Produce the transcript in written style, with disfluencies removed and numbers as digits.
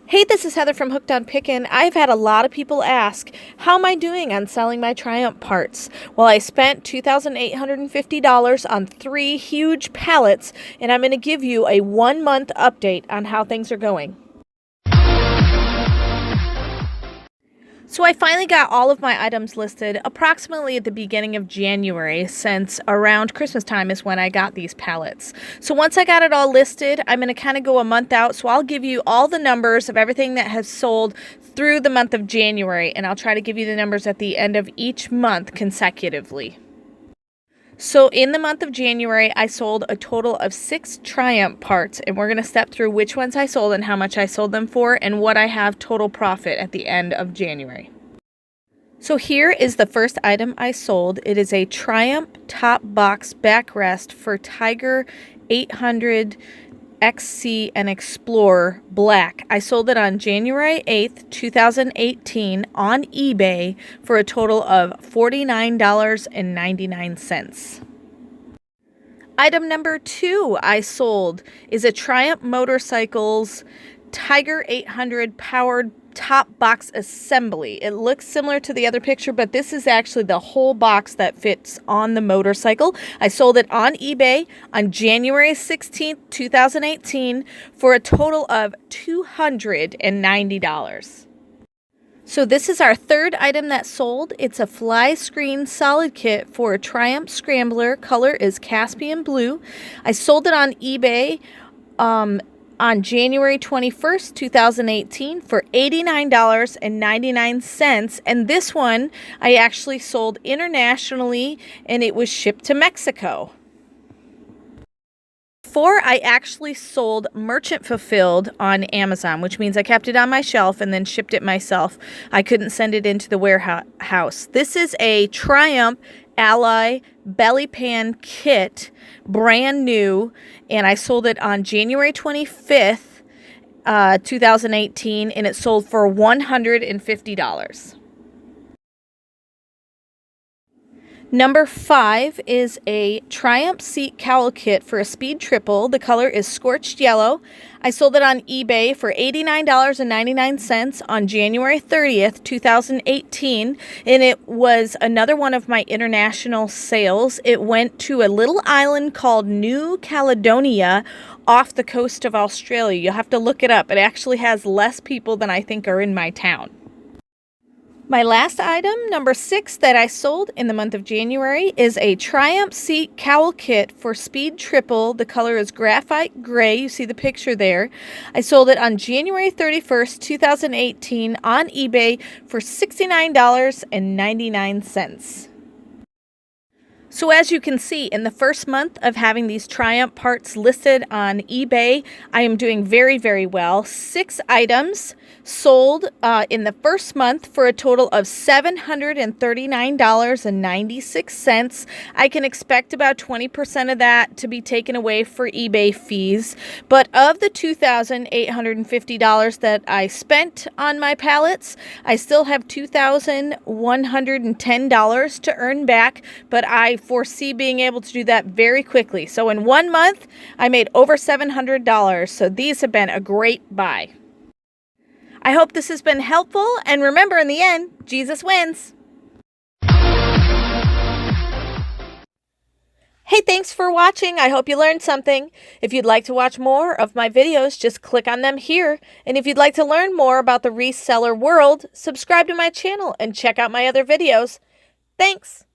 Hey, this is Heather from Hooked on Pickin'. I've had a lot of people ask, how am I doing on selling my Triumph parts? Well, I spent $2,850 on 3 huge pallets, and I'm going to give you a 1-month update on how things are going. So I finally got all of my items listed approximately at the beginning of January, since around Christmas time is when I got these pallets. So once I got it all listed, I'm going to kind of go a month out. So I'll give you all the numbers of everything that has sold through the month of January, and I'll try to give you the numbers at the end of each month consecutively. So in the month of January, I sold a total of 6 Triumph parts, and we're going to step through which ones I sold and how much I sold them for and what I have total profit at the end of January. So here is the first item I sold. It is a Triumph top box backrest for Tiger 800 XC and Explorer Black. I sold it on January 8th, 2018 on eBay for a total of $49.99. Item number 2 I sold is a Triumph Motorcycles Tiger 800 powered top box assembly. It looks similar to the other picture, but this is actually the whole box that fits on the motorcycle. I sold it on eBay on January 16th, 2018 for a total of $290. So this is our third item that sold. It's a fly screen solid kit for a Triumph Scrambler. Color is Caspian Blue. I sold it on eBay on January 21st, 2018 for $89.99. And this one I actually sold internationally, and it was shipped to Mexico. 4 I actually sold merchant fulfilled on Amazon, which means I kept it on my shelf and then shipped it myself. I couldn't send it into the warehouse. This is a Triumph Ally belly pan kit, brand new, and I sold it on January 25th, 2018, and it sold for $150. Number 5 is a Triumph seat cowl kit for a speed triple. The color is scorched yellow. I sold it on eBay for $89.99 on January 30th, 2018, and it was another one of my international sales. It went to a little island called New Caledonia off the coast of Australia. You'll have to look it up. It actually has less people than I think are in my town. My last item, number 6, that I sold in the month of January is a Triumph seat cowl kit for speed triple. The color is graphite gray. You see the picture there. I sold it on January 31st, 2018 on eBay for $69.99. So as you can see, in the first month of having these Triumph parts listed on eBay, I am doing very, very well. 6 items sold in the first month for a total of $739.96. I can expect about 20% of that to be taken away for eBay fees. But of the $2,850 that I spent on my pallets, I still have $2,110 to earn back, but I foresee being able to do that very quickly. So in 1 month, I made over $700. So these have been a great buy. I hope this has been helpful, and remember, in the end, Jesus wins. Hey, thanks for watching. I hope you learned something. If you'd like to watch more of my videos, just click on them here. And if you'd like to learn more about the reseller world, subscribe to my channel and check out my other videos. Thanks.